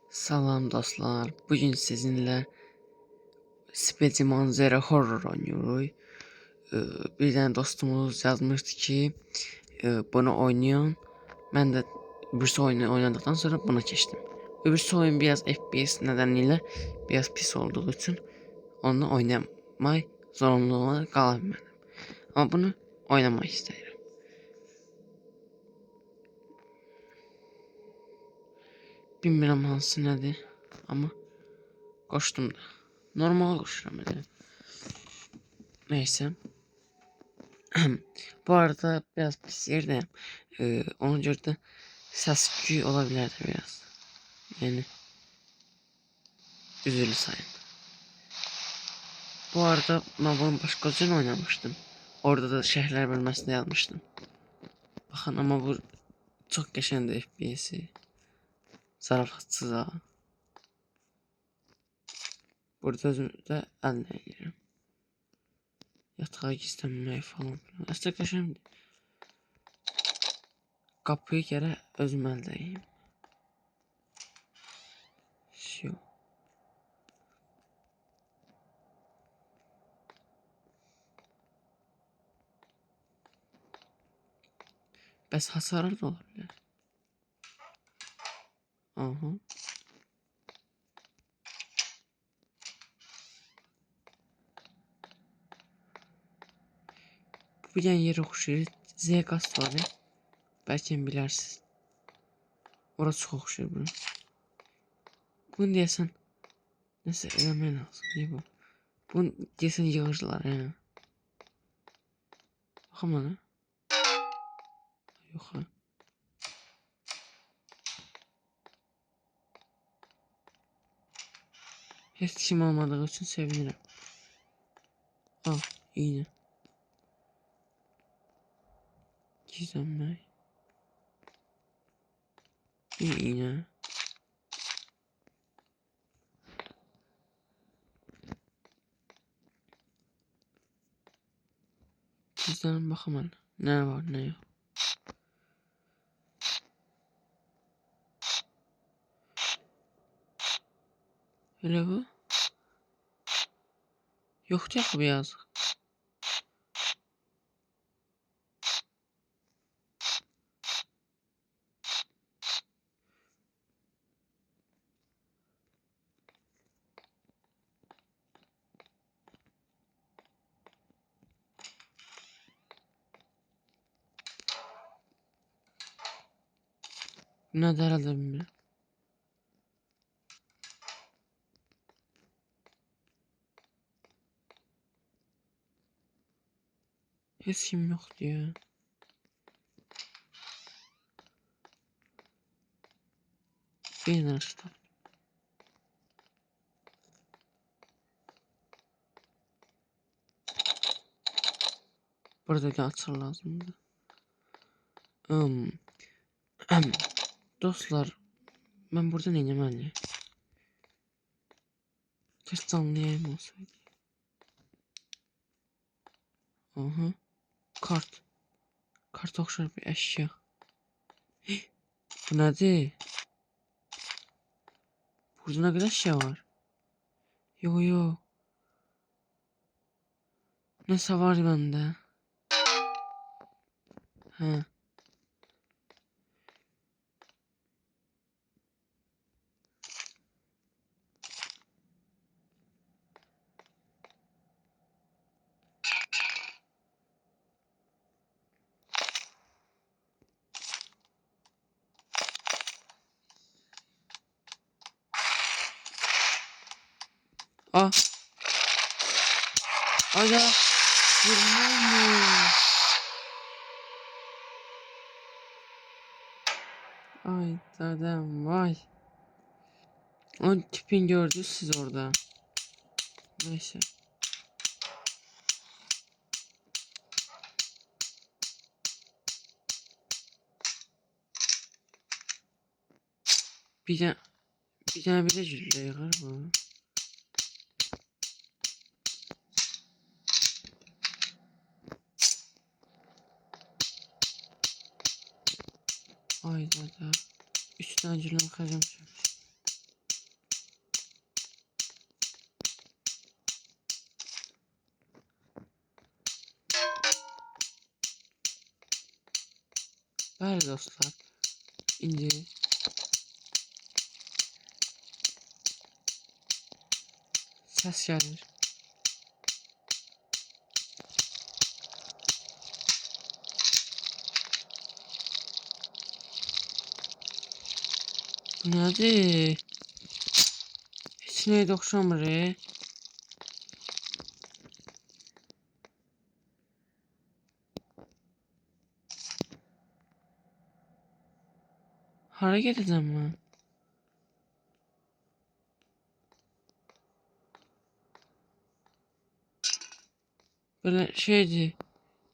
Salam dostlar. Bugün sizinle Speci Manzara Horror oynuyoruz. Bir tane dostumuz yazmıştı ki bunu oynayan. Ben de bir oyunu oynadıktan sonra buna geçtim. Öbürsü oyun biraz FPS nedeniyle biraz pis olduğu için onu oynamayı zorunluluğuna kalamadım. Ama bunu oynamak isterim. Bilmirəm hansı nədir, ama koştum da. Normal koşuram elə. Neyse. Bu arada biraz pis yerdeyim. Ona göre de ses küçüğü olabilir de biraz. Yani üzülü sayın. Bu arada ben bunun başka oyun oynamıştım. Orada da şehirler bölmesinde yazmıştım. Bakın ama bu çok geçen FPS'i. Zarafatsız ha. Burada özümde əllə edirəm. Yatağa gizlənmək falan. Aslında qəşəngdir. Qapıyı gərək özüm əldəyim. Şu. Bəs hasarı da olabilir. Aha. Bu yan yere oxşayır. Zegas var ya. Belki bilərsiniz. Orası çox oxşayır bura. Bunu deyəsən nəsə eləmək lazım. Niyə bu? Bunu deyəsən yığırdılar hə. Baxın mənə. Yox ha. Heç kim olmadığı üçün sevinirəm. Al, iğnə. Gizlənmək. Bir iğnə. Gizlənib baxın mənə. Nə var, nə yox. Elə bu. Yoxdur axı bu yazıq. Nə dərədə bilmirəm. Heç kim yoxdur ya. Bir dənə tapdım. Burada bir açar lazımdı. Dostlar, ben burada ne yemeliyim? Kaç canlı yayın olsaydı. Aha. Kart. Kart okşar bir eşya. Bu nedir? Burada ne kadar eşya var? Yo yo. Neyse var bende. He. Ah. Aga. Vurmuş. Ay dadam vay. O tipin gördünüz siz orada. Neyse. Bir de cülle yıkar bu. Ay dada. 3 tane cülle yıkacağım şimdi. Bəli dostlar. İndi səs gəlir. Bu nədir? Heç nəyə də oxşamır. Hara gedəcəm mən? Böyle şeydi,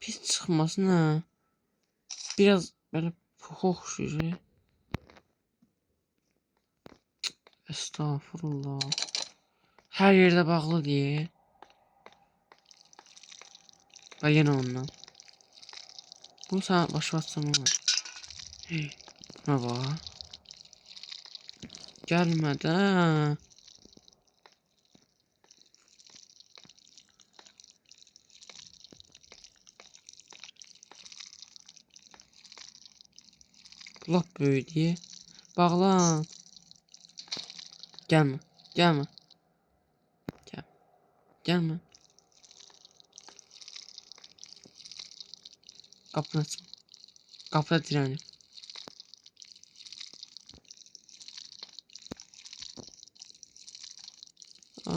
pis çıxmasına biraz böyle puxa oxşuyur. Estağfurullah. Hər yerdə bağlı diye. Və yenə ondan. Bunu sana başa atsam olur. Buna bak. Gelmedi ha. Lap böyük diye. Bağlan. Gelme. Gelme. Gel. Gelme. Kapını açma. Kapıda direnim. Ay.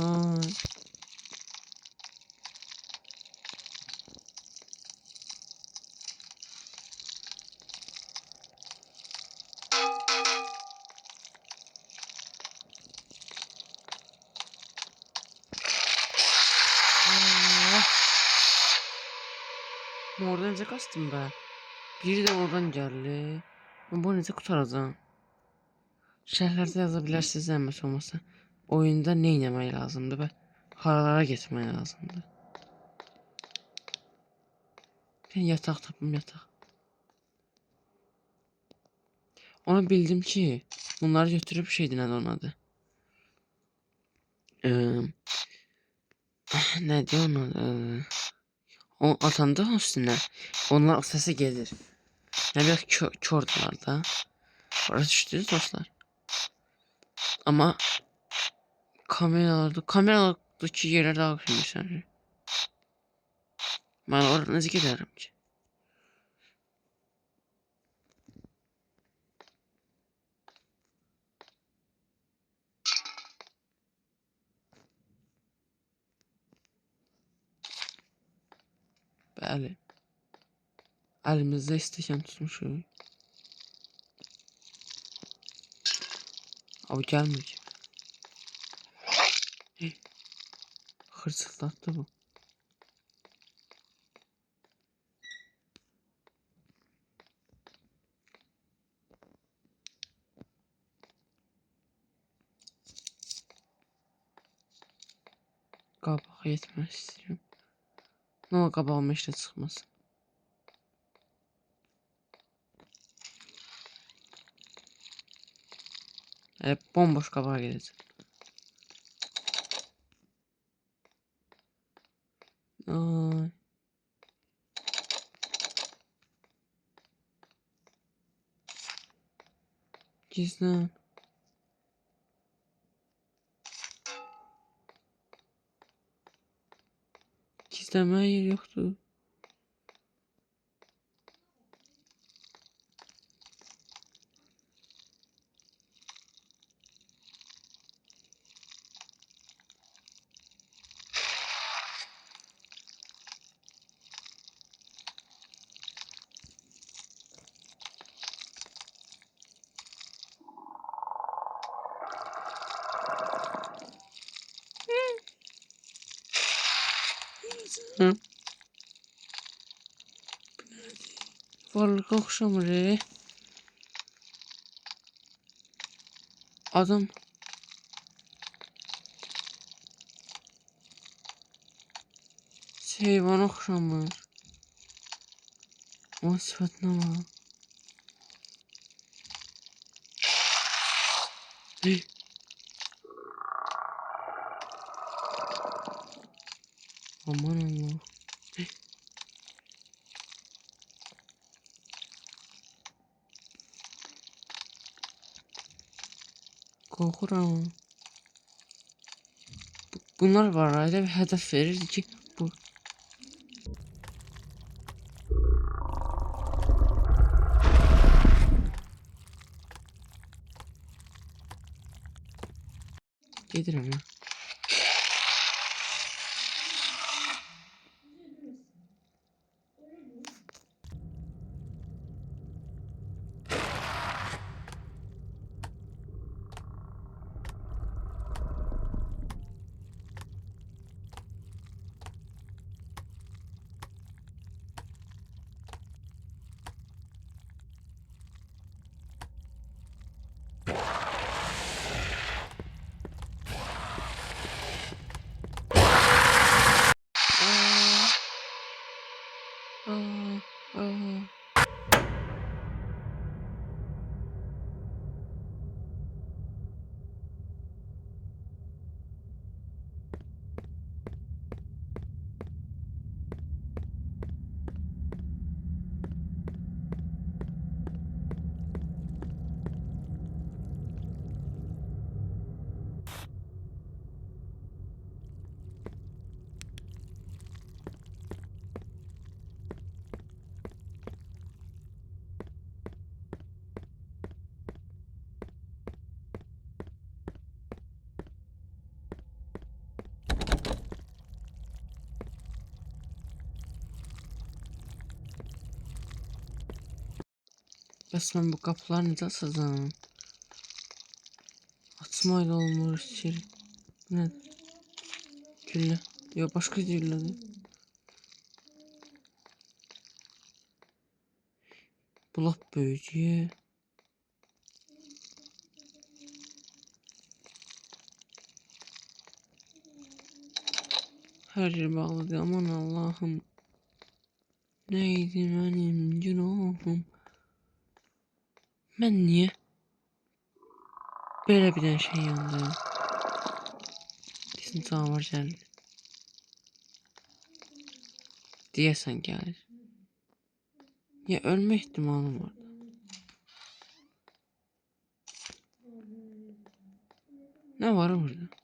Oradan necə qaçdım be? Biri də oradan gəldi. Bu necə qutaracağım? Şərhlərdə yaza bilərsiniz zəhmət olmasa. Oyunda nə etmək lazımdır və haralara getmək lazımdır. Ben yataq tapım, yataq. Onu bildim ki, bunları götürüb şeydi, nədir onun adı? Nədir onun adı? O atanda üstüne. Onlar o sese gelir. Yani biraz kördüler da. Orası düştünüz dostlar. Ama kameralardaki yerler daha güzel sanki. Ben orada nasıl giderim ki? Bəli. Əlimizdə istəkən tutmuşuq. Abi gəlmir ki. Hırsızlatdı bu. Qabağa yetmək istəyirəm. Ne olur qabağıma işte çıxmasın. Bomboş qabağa gedəcəm. Ay. Gizlən. Gizlənməyə yer yoxdur. Hı? Varlığa oxşamır. Adam heyvana oxşamır. Onun sifətinə bax. Aman Allah. Qorxuram. Bunlar var ayda bir hədəf verirdi ki, bu gedirəm ya. Aa, aa, aa. Bəs mən bu qapıları necə açacağam? Açmayla olmur içeri. Bu nədir? Güllə. Yox, başqa güllədir. Bu lap böyücüyə. Hər yer bağlıdır. Aman Allahım. Neydi mənim günahım? Mən niyə belə bir dənə şey yanındayım? Desin canavar gəlir. Deyəsən gəlir. Ya ölmə ehtimalım var. Ne var burada?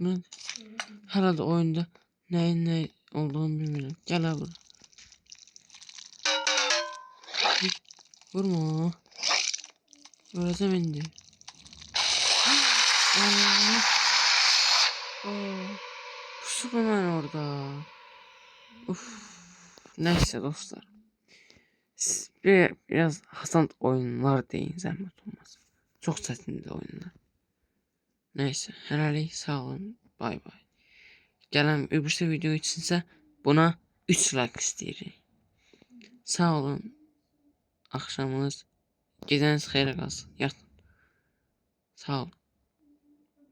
Bu herhalde oyunda neyin ne olduğunu bilmiyorum. Gel abi. Vurma. Öleceğim indi. Superman orada. Uf. Neyse dostlar. Siz biraz Hasan oyunlar deyin zahmet olmaz. Çok çetindir oyunlar. Neyse. Herhalde sağ olun. Bay bay. Gelen öbürsü video içinse buna 3 like isteyirik. Sağ olun. Akşamınız, geceniz xeyir qalsın. Yatın. Sağ olun.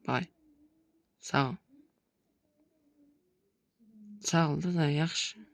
Bay. Sağ ol. Sağ ol da yaxşı.